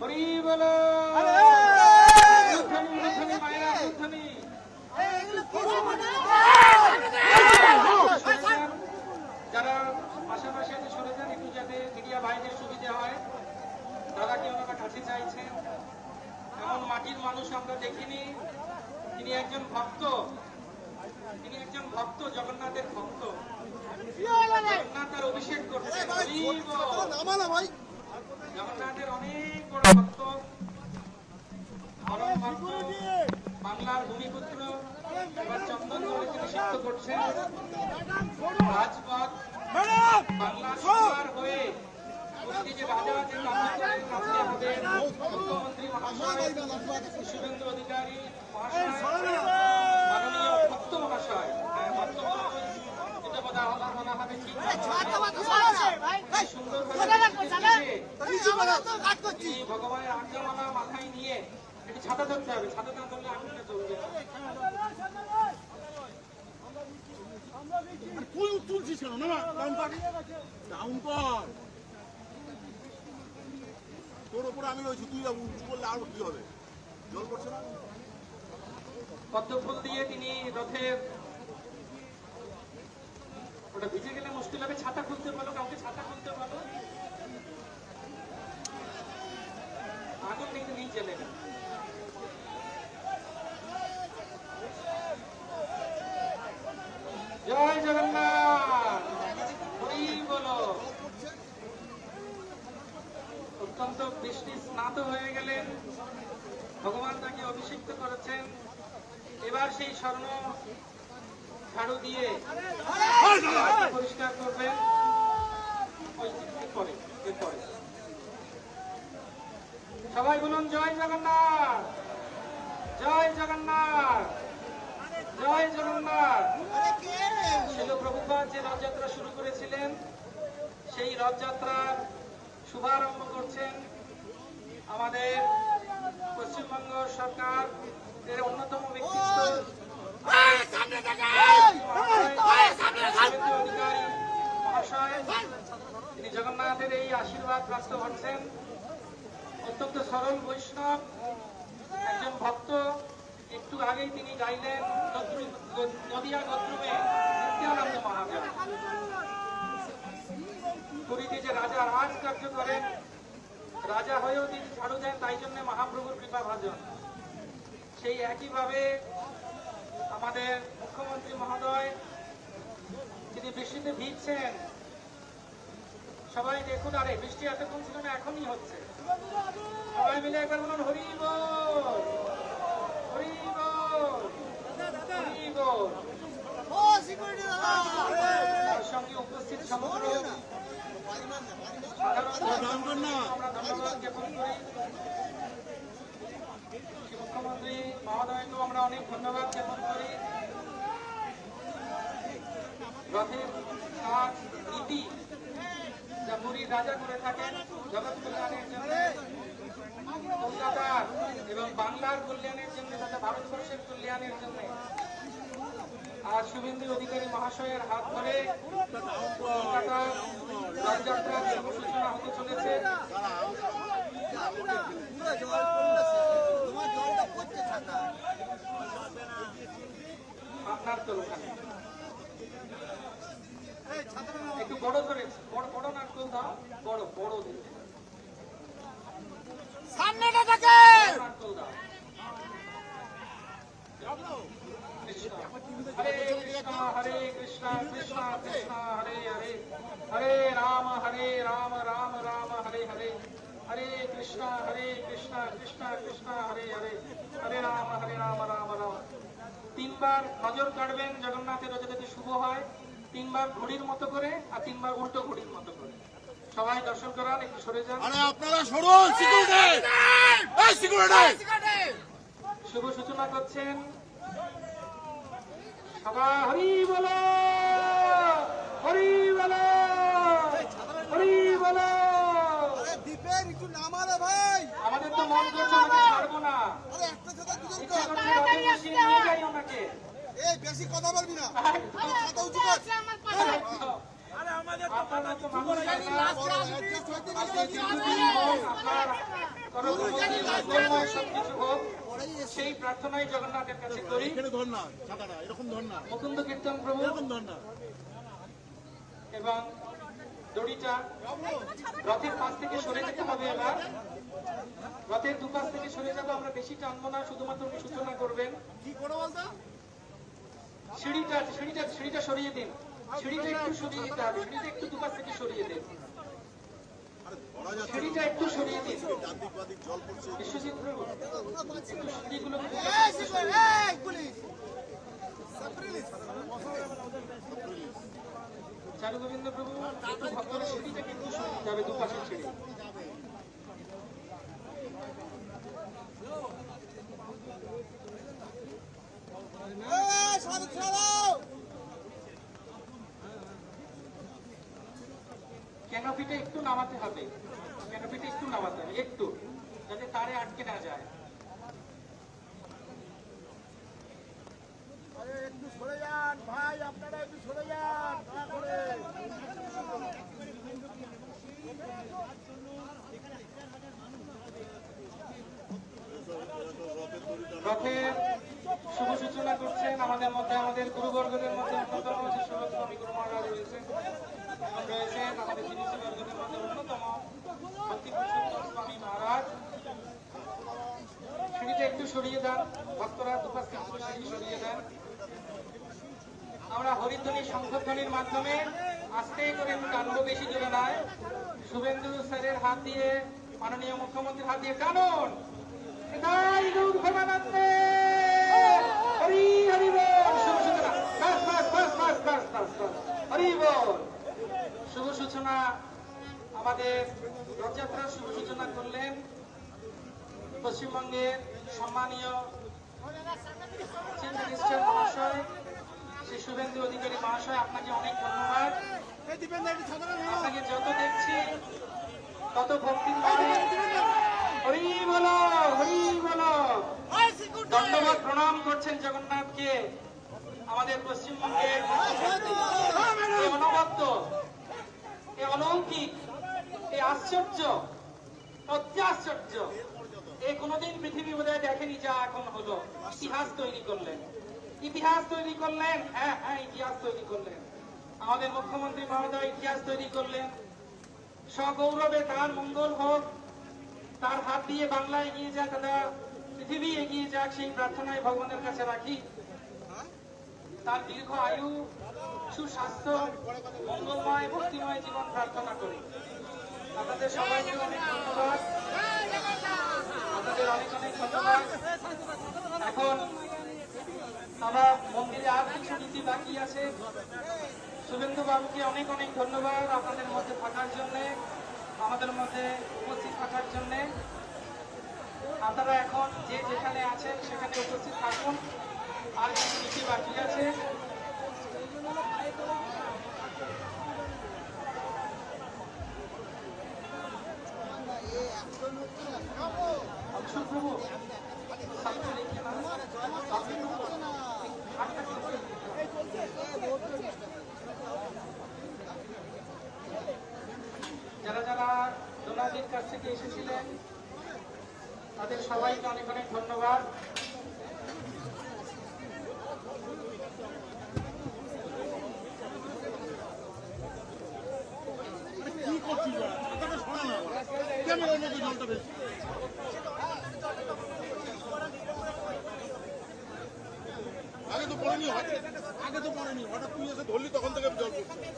হরি বলো মায়েরা ধ্বনি। যারা পাশাপাশি সরে যান একটু, যাতে মিডিয়া ভাইদের সুবিধা হয়। দাদাকে ওনারা কাছে চাইছেন। এমন মাটির মানুষ আমরা দেখিনি। তিনি একজন ভক্ত, তিনি একজন ভক্ত, জগন্নাথের ভক্ত। জগন্নাথের অভিষেক করছেন, জগন্নাথের অনেক বড় ভক্ত, পরম ভক্ত, বাংলার ভূমিপুত্র। এবার চন্দনগড়ে তিনি সিদ্ধ করছেন রাজপথ, বাংলার সবার হয়ে। যে রাজা যে কাজ করেন, আজকে আমাদের মুখ্যমন্ত্রী মহাশয় শুভেন্দু অধিকারী মহাশয়, মাননীয় ভক্ত মহাশয়, ভক্ত মহাশয় যেটা বলা হবে ঠিক সুন্দরভাবে ভগবানের আজ্ঞামালা মাথায় নিয়ে একটু ছাতা ধরতে হবে। ছাতা না ধরলে আগুনটা চলবে না। তোর উপরে আমি রয়েছি, তুই উঁচু করলে আরো কি হবে? জল পড়ছে না। পদ্মফুল দিয়ে তিনি রথের, ওটা ভিজে গেলে মুশকিল হবে। ছাতা খুলতে বলো, কাউকে ছাতা খুলতে বলো। আগুন কিন্তু নিয়ে চলে গেল। জয় জগন্নাথ, হরি বলো। অত্যন্ত বৃষ্টি স্নাত হয়ে গেলেন, ভগবান তাকে অভিষিক্ত করেছেন। এবার সেই স্বর্ণ ঝাড়ু দিয়ে পরিষ্কার করবেন। সবাই বলুন জয় জগন্নাথ, জয় জগন্নাথ, জয় জগন্নাথ। শিল প্রভুপাদ যে রথযাত্রা শুরু করেছিলেন, সেই রথযাত্রার শুভারম্ভ করছেন আমাদের পশ্চিমবঙ্গ সরকার এর অন্যতম ব্যক্তিত্ব অধিকারী মহাশয়। তিনি জগন্নাথের এই আশীর্বাদ প্রাপ্ত হচ্ছেন। অত্যন্ত সরল বৈষ্ণব, একজন ভক্ত। একটু আগেই তিনি গাইলেন নদিয়া গদ্রুমে নিত্যানন্দ মহাদেব। পুরীতে যে রাজা রাজ কার্য করেন, রাজা হয়েও তিনি ঝাড়ু দেন, তাই জন্য মহাপ্রভুর কৃপা ভাজন। সেই একইভাবে আমাদের মুখ্যমন্ত্রী মহোদয়, তিনি বৃষ্টিতে ভিজছেন। সবাই দেখুন, আরে বৃষ্টি এতক্ষণ ছিল না, এখনই হচ্ছে। সবাই মিলে একবার বলুন হরি বল, হরি বল, হরি বল। তার সঙ্গে উপস্থিত সমগ্র আমরা ধন্যবাদ জ্ঞাপন করি। মুখ্যমন্ত্রী মহোদয়কেও আমরা অনেক ধন্যবাদ জ্ঞাপন করি। রথের কাজ নীতি যা পুরীর রাজা করে থাকেন জগৎ কল্যাণের জন্য, কলকাতার এবং বাংলার কল্যাণের জন্য, তথা ভারতবর্ষের কল্যাণের জন্য। আর শুভেন্দু অধিকারী মহাশয়ের হাত ধরে কলকাতা রথযাত্রার শুভ সূচনা হতে চলেছে। আপনার তো ওখানে একটু বড় করে, বড় নারকেল দাও, বড় বড় দিন সামনেটা থাকে নারকেল দাও। হরে কৃষ্ণ হরে কৃষ্ণ কৃষ্ণ কৃষ্ণ হরে হরে, হরে রাম রাম রাম হরে হরে, হরে কৃষ্ণ কৃষ্ণ কৃষ্ণ হরে হরে, হরে রাম রাম রাম। তিনবার নজর কাটবেন জগন্নাথের রথ যাতে শুভ হয়। তিনবার ঘড়ির মতো করে, আর তিনবার উল্টো ঘড়ির মতো করে। সবাই দর্শন করান, একটু সরে যান। আপনারা সরুন, শুভ সূচনা করছেন সবাই। হরি বলো, হরি বলো, হরি বলো। আমাদের তো মন করছে ওনাকে ছাড়বো না, ইচ্ছা করছে রথে বসিয়ে নিয়ে যাই ওনাকে। বেশি কথা বলবি না। আপনারা তো মানুষ আপনি দীর্ঘদিন হোক আপনার কর্মমন্ত্রীর মঙ্গলময় সবকিছু হোক সেই প্রার্থনাই জগন্নাথের কাছে করি। এখানে ধর না, ছাতাটা এরকম ধর না, মুকুন্দ কীর্তন প্রভু এরকম ধর না। এবং দড়িটা রথের পাশ থেকে সরে যেতে হবে। এবার রথের দুপাশ থেকে সরে যাবো, আমরা বেশি টানবো না, শুধুমাত্র উনি সূচনা করবেন। কি করো বলতো? সিঁড়িটা সরিয়ে দিন, সিঁড়িটা একটু সরিয়ে দিতে হবে, সিঁড়িটা একটু দুপাশ থেকে সরিয়ে দিন, আরে ধরা যাচ্ছে না। সিঁড়িটা একটু সরিয়ে দিন। ডানদিক বাদিক জল পড়ছে। বিশ্বজিৎ প্রভু একটু সিঁড়িগুলো চারু গোবিন্দ প্রভু একটু ভক্তরা সিঁড়িটাকে একটু সরিয়ে দিতে হবে, দুপাশের সিঁড়ি। ক্যানোপিটা একটু নামাতে হবে, ক্যানোপিটা একটু নামাতে হবে, একটু, যাতে তারে আটকে না যায়। একটু সরে যান ভাই, আপনারা একটু সরে যান দয়া করে। রথের শুভ সূচনা করছেন আমাদের মধ্যে, আমাদের গুরুবর্গদের মধ্যে অন্যতম যে স্বামী গুরু মহারাজ রয়েছেন, আমাদের যিনি বর্গদের মধ্যে অন্যতম ভক্তিপুরুষোত্তম স্বামী মহারাজ। সিঁড়িটা একটু সরিয়ে দেন, ভক্তরা দুপাশ থেকে সিঁড়ি সরিয়ে দেন। আমরা হরিধ্বনি শঙ্খধ্বনির মাধ্যমে আস্তে করে টানবো, বেশি জোরে নয়। শুভেন্দু স্যারের হাত দিয়ে, মাননীয় মুখ্যমন্ত্রীর হাত দিয়ে টানুন। হরি হরি বল, শুভ সূচনা, হরি বল। শুভ সূচনা, আমাদের রথযাত্রার শুভ সূচনা করলেন পশ্চিমবঙ্গের সম্মানীয় চিফ মিনিস্টার মহাশয় শ্রী শুভেন্দু অধিকারী মহাশয়। আপনাকে অনেক ধন্যবাদ। আপনাকে যত দেখছি তত ভক্তির ভাবে হরি বলো, হরি বলো, ধন্যবাদ প্রণাম করছেন জগন্নাথকে। আমাদের পশ্চিমবঙ্গের এই অনবদ্য, এই অলৌকিক, এই আশ্চর্য, অত্যাশ্চর্য, এই কোনোদিন পৃথিবী বোধহয় দেখেনি যা এখন হলো। ইতিহাস তৈরি করলেন, ইতিহাস তৈরি করলেন, হ্যাঁ হ্যাঁ ইতিহাস তৈরি করলেন। আমাদের মুখ্যমন্ত্রী মহোদয় ইতিহাস তৈরি করলেন। সগৌরবে তার মঙ্গল হোক, তার হাত দিয়ে বাংলা এগিয়ে যাক, দাদা পৃথিবী এগিয়ে যাক, সেই প্রার্থনায় ভগবানের কাছে রাখি। তার দীর্ঘ আয়ু, সুস্বাস্থ্য, মঙ্গলময় ভক্তিময় জীবন প্রার্থনা করি। আপনাদের সবাইকে অনেক ধন্যবাদ, আপনাদের অনেক অনেক ধন্যবাদ। এখন আমার মন্দিরে আর কিছু নীতি বাকি আছে। শুভেন্দু বাবুকে অনেক অনেক ধন্যবাদ আপনাদের মধ্যে থাকার জন্য, আমাদের মধ্যে উপস্থিত থাকার জন্য। আপনারা এখন যে যেখানে আছেন সেখানে উপস্থিত থাকুন, আর কিছু নীতি বাকি আছে। প্রভু যারা যারা দোনাদির কাছ থেকে এসেছিলেন তাদের সবাইকে অনেক অনেক ধন্যবাদ। কি করছিস জলটা বেশি আগে তো পড়েনি, হঠাৎ তুই এসে ধরলি তখন থেকে জল পড়ছে।